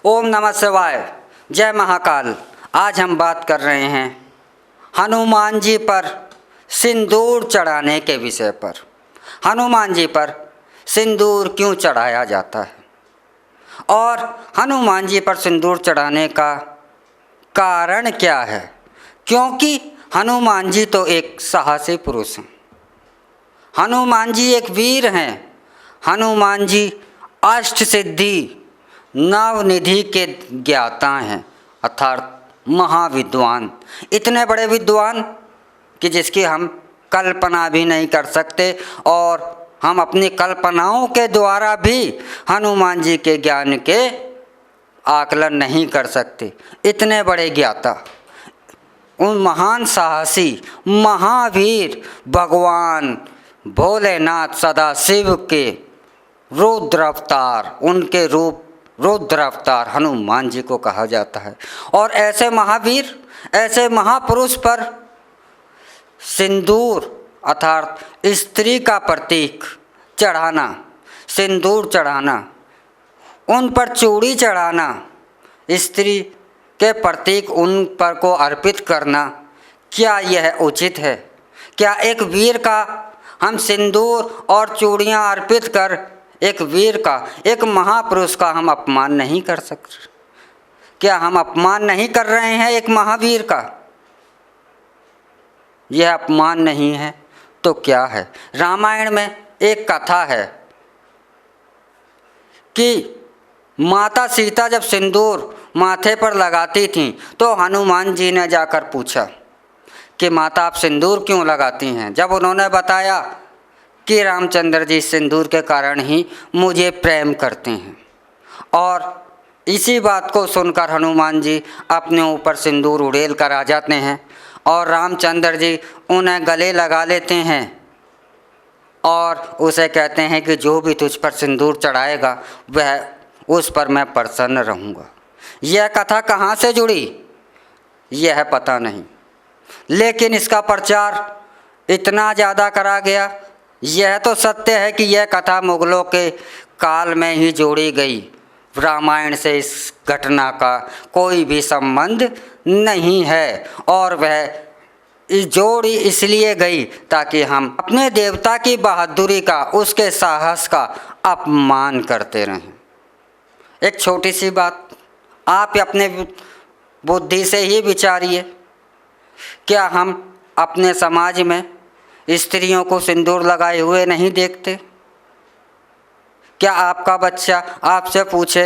ओम नमः शिवाय। जय महाकाल। आज हम बात कर रहे हैं हनुमान जी पर सिंदूर चढ़ाने के विषय पर। हनुमान जी पर सिंदूर क्यों चढ़ाया जाता है और हनुमान जी पर सिंदूर चढ़ाने का कारण क्या है? क्योंकि हनुमान जी तो एक साहसी पुरुष हैं। हनुमान जी एक वीर हैं। हनुमान जी अष्ट सिद्धि नवनिधि के ज्ञाता हैं, अर्थात महाविद्वान। इतने बड़े विद्वान कि जिसकी हम कल्पना भी नहीं कर सकते और हम अपनी कल्पनाओं के द्वारा भी हनुमान जी के ज्ञान के आकलन नहीं कर सकते। इतने बड़े ज्ञाता, उन महान साहसी महावीर भगवान भोलेनाथ सदा शिव के रुद्र अवतार, उनके रूप रुद्र अवतार हनुमान जी को कहा जाता है। और ऐसे महावीर, ऐसे महापुरुष पर सिंदूर अर्थात स्त्री का प्रतीक चढ़ाना, सिंदूर चढ़ाना, उन पर चूड़ी चढ़ाना, स्त्री के प्रतीक उन पर को अर्पित करना, क्या यह उचित है? क्या एक वीर का हम सिंदूर और चूड़ियाँ अर्पित कर एक वीर का, एक महापुरुष का हम अपमान नहीं कर सकते? क्या हम अपमान नहीं कर रहे हैं एक महावीर का? यह अपमान नहीं है तो क्या है? रामायण में एक कथा है कि माता सीता जब सिंदूर माथे पर लगाती थीं तो हनुमान जी ने जाकर पूछा कि माता आप सिंदूर क्यों लगाती हैं? जब उन्होंने बताया कि रामचंद्र जी सिंदूर के कारण ही मुझे प्रेम करते हैं, और इसी बात को सुनकर हनुमान जी अपने ऊपर सिंदूर उड़ेल कर आ जाते हैं और रामचंद्र जी उन्हें गले लगा लेते हैं और उसे कहते हैं कि जो भी तुझ पर सिंदूर चढ़ाएगा वह उस पर मैं प्रसन्न रहूँगा। यह कथा कहाँ से जुड़ी यह पता नहीं, लेकिन इसका प्रचार इतना ज़्यादा करा गया। यह तो सत्य है कि यह कथा मुगलों के काल में ही जोड़ी गई। रामायण से इस घटना का कोई भी संबंध नहीं है और वह जोड़ी इसलिए गई ताकि हम अपने देवता की बहादुरी का, उसके साहस का अपमान करते रहें। एक छोटी सी बात आप अपने बुद्धि से ही विचारिए, क्या हम अपने समाज में स्त्रियों को सिंदूर लगाए हुए नहीं देखते? क्या आपका बच्चा आपसे पूछे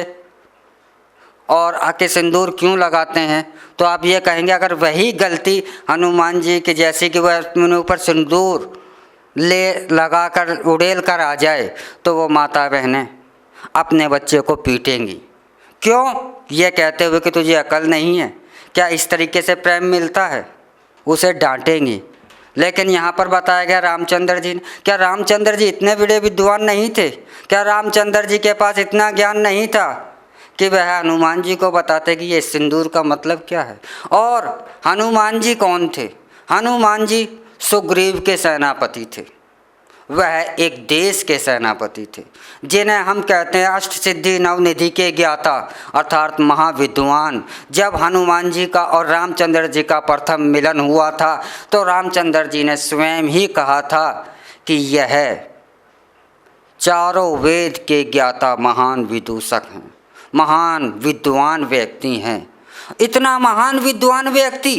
और आके सिंदूर क्यों लगाते हैं तो आप ये कहेंगे अगर वही गलती हनुमान जी की जैसी कि वह अपने ऊपर सिंदूर ले लगाकर उड़ेल कर आ जाए तो वो माता बहनें अपने बच्चे को पीटेंगी। क्यों? ये कहते हुए कि तुझे अकल नहीं है। क्या इस तरीके से प्रेम मिलता है? उसे डांटेंगी। लेकिन यहाँ पर बताया गया रामचंद्र जी ने, क्या रामचंद्र जी इतने बड़े विद्वान नहीं थे? क्या रामचंद्र जी के पास इतना ज्ञान नहीं था कि वह हनुमान जी को बताते कि ये सिंदूर का मतलब क्या है? और हनुमान जी कौन थे? हनुमान जी सुग्रीव के सेनापति थे। वह एक देश के सेनापति थे जिन्हें हम कहते हैं अष्ट सिद्धि नवनिधि के ज्ञाता अर्थात महाविद्वान। जब हनुमान जी का और रामचंद्र जी का प्रथम मिलन हुआ था तो रामचंद्र जी ने स्वयं ही कहा था कि यह चारों वेद के ज्ञाता महान विदूषक हैं, महान विद्वान व्यक्ति हैं। इतना महान विद्वान व्यक्ति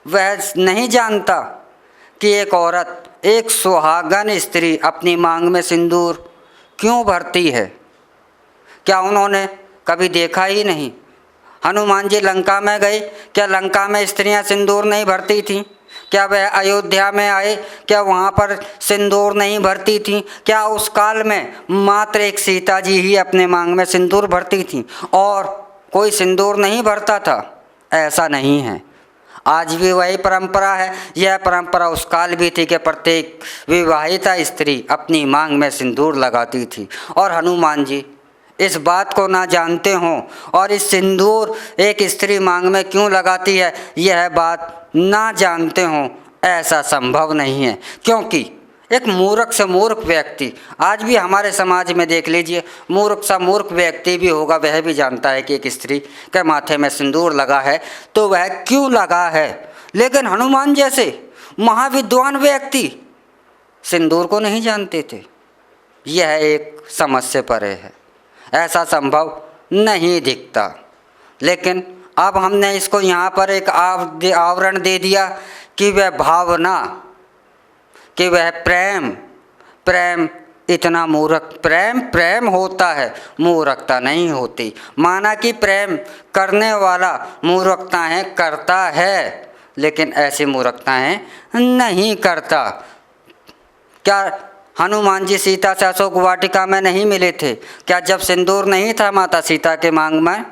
वह नहीं जानता कि एक औरत, एक सुहागन स्त्री अपनी मांग में सिंदूर क्यों भरती है? क्या उन्होंने कभी देखा ही नहीं? हनुमान जी लंका में गए, क्या लंका में स्त्रियां सिंदूर नहीं भरती थीं? क्या वह अयोध्या में आए, क्या वहाँ पर सिंदूर नहीं भरती थीं? क्या उस काल में मात्र एक सीता जी ही अपने मांग में सिंदूर भरती थीं और कोई सिंदूर नहीं भरता था? ऐसा नहीं है। आज भी वही परंपरा है। यह परंपरा उस काल भी थी कि प्रत्येक विवाहिता स्त्री अपनी मांग में सिंदूर लगाती थी और हनुमान जी इस बात को ना जानते हों और इस सिंदूर एक स्त्री मांग में क्यों लगाती है यह बात ना जानते हों, ऐसा संभव नहीं है। क्योंकि एक मूर्ख से मूर्ख व्यक्ति, आज भी हमारे समाज में देख लीजिए, मूर्ख सा मूर्ख व्यक्ति भी होगा, वह भी जानता है कि एक स्त्री के माथे में सिंदूर लगा है तो वह क्यों लगा है। लेकिन हनुमान जैसे महाविद्वान व्यक्ति सिंदूर को नहीं जानते थे। यह एक समझ से परे है, ऐसा संभव नहीं दिखता। लेकिन अब हमने इसको यहाँ पर एक आवरण दे दिया कि वह भावना, कि वह प्रेम इतना मूर्ख, प्रेम होता है, मूर्खता नहीं होती। माना कि प्रेम करने वाला मूर्खताएं करता है, लेकिन ऐसी मूर्खताएं नहीं करता। क्या हनुमान जी सीता से अशोक वाटिका में नहीं मिले थे? क्या जब सिंदूर नहीं था माता सीता के मांग में?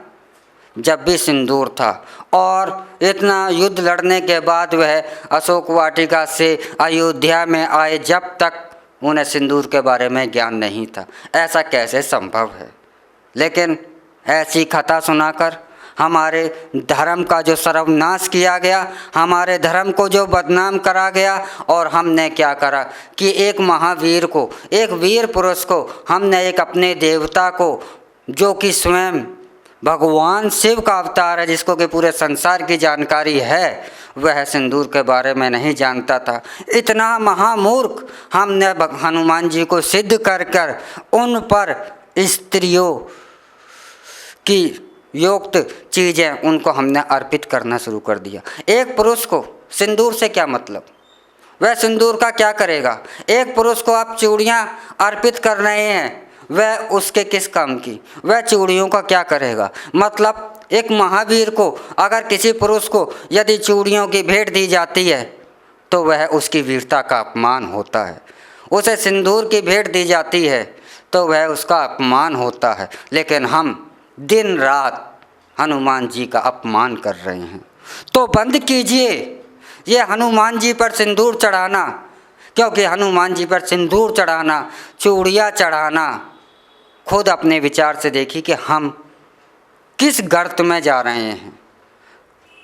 जब भी सिंदूर था। और इतना युद्ध लड़ने के बाद वह अशोक वाटिका से अयोध्या में आए, जब तक उन्हें सिंदूर के बारे में ज्ञान नहीं था। ऐसा कैसे संभव है? लेकिन ऐसी कथा सुनाकर हमारे धर्म का जो सर्वनाश किया गया, हमारे धर्म को जो बदनाम करा गया, और हमने क्या करा कि एक महावीर को, एक वीर पुरुष को, हमने एक अपने देवता को, जो कि स्वयं भगवान शिव का अवतार है, जिसको कि पूरे संसार की जानकारी है, वह सिंदूर के बारे में नहीं जानता था। इतना महामूर्ख हमने हनुमान जी को सिद्ध कर कर उन पर स्त्रियों की युक्त चीज़ें उनको हमने अर्पित करना शुरू कर दिया। एक पुरुष को सिंदूर से क्या मतलब? वह सिंदूर का क्या करेगा? एक पुरुष को आप चूड़ियाँ अर्पित कर रहे हैं, वह उसके किस काम की? वह चूड़ियों का क्या करेगा? मतलब एक महावीर को अगर किसी पुरुष को यदि चूड़ियों की भेंट दी जाती है तो वह उसकी वीरता का अपमान होता है। उसे सिंदूर की भेंट दी जाती है तो वह उसका अपमान होता है। लेकिन हम दिन रात हनुमान जी का अपमान कर रहे हैं। तो बंद कीजिए ये हनुमान जी पर सिंदूर चढ़ाना, क्योंकि हनुमान जी पर सिंदूर चढ़ाना, चूड़ियाँ चढ़ाना, खुद अपने विचार से देखिए कि हम किस गर्त में जा रहे हैं,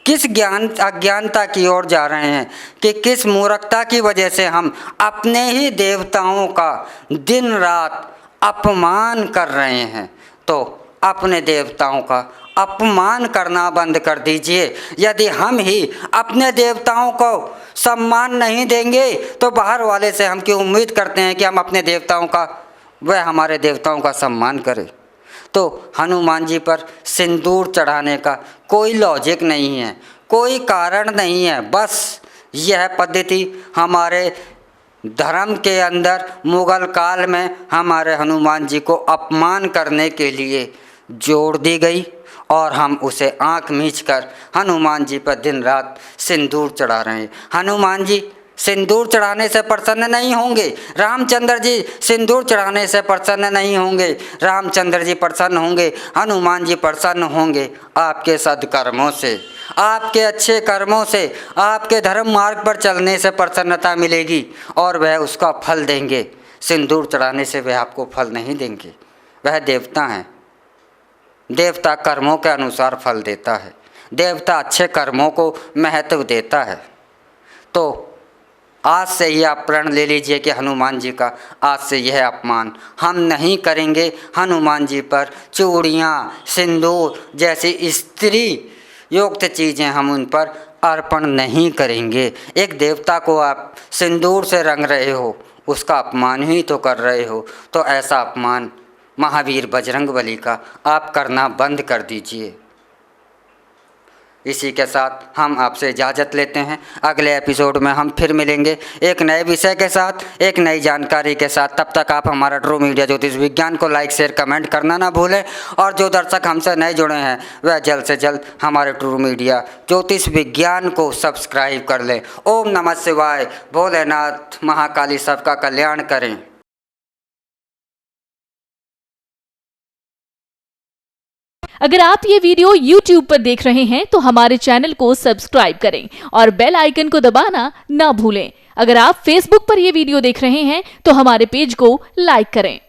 किस अज्ञानता की ओर जा रहे हैं, कि किस मूर्खता की वजह से हम अपने ही देवताओं का दिन रात अपमान कर रहे हैं। तो अपने देवताओं का अपमान करना बंद कर दीजिए। यदि हम ही अपने देवताओं को सम्मान नहीं देंगे तो बाहर वाले से हम क्यों उम्मीद करते हैं कि हम अपने देवताओं का, वह हमारे देवताओं का सम्मान करे? तो हनुमान जी पर सिंदूर चढ़ाने का कोई लॉजिक नहीं है, कोई कारण नहीं है। बस यह पद्धति हमारे धर्म के अंदर मुगल काल में हमारे हनुमान जी को अपमान करने के लिए जोड़ दी गई, और हम उसे आंख मीचकर हनुमान जी पर दिन रात सिंदूर चढ़ा रहे हैं। हनुमान जी सिंदूर चढ़ाने से प्रसन्न नहीं होंगे, रामचंद्र जी सिंदूर चढ़ाने से प्रसन्न नहीं होंगे। रामचंद्र जी प्रसन्न होंगे, हनुमान जी प्रसन्न होंगे आपके सद्कर्मों से, आपके अच्छे कर्मों से, आपके धर्म मार्ग पर चलने से प्रसन्नता मिलेगी और वह उसका फल देंगे। सिंदूर चढ़ाने से वह आपको फल नहीं देंगे। वह देवता हैं, देवता कर्मों के अनुसार फल देता है, देवता अच्छे कर्मों को महत्व देता है। तो आज से ही आप प्रण ले लीजिए कि हनुमान जी का आज से यह अपमान हम नहीं करेंगे। हनुमान जी पर चूड़ियाँ, सिंदूर जैसी स्त्री युक्त चीज़ें हम उन पर अर्पण नहीं करेंगे। एक देवता को आप सिंदूर से रंग रहे हो, उसका अपमान ही तो कर रहे हो। तो ऐसा अपमान महावीर बजरंगबली का आप करना बंद कर दीजिए। इसी के साथ हम आपसे इजाज़त लेते हैं। अगले एपिसोड में हम फिर मिलेंगे एक नए विषय के साथ, एक नई जानकारी के साथ। तब तक आप हमारा ट्रू मीडिया ज्योतिष विज्ञान को लाइक, शेयर, कमेंट करना ना भूलें। और जो दर्शक हमसे नए जुड़े हैं वह जल्द से जल्द हमारे ट्रू मीडिया ज्योतिष विज्ञान को सब्सक्राइब कर लें। ओम नमः शिवाय। भोलेनाथ महाकाली सबका कल्याण करें। अगर आप ये वीडियो YouTube पर देख रहे हैं तो हमारे चैनल को सब्सक्राइब करें और बेल आइकन को दबाना ना भूलें। अगर आप Facebook पर ये वीडियो देख रहे हैं तो हमारे पेज को लाइक करें।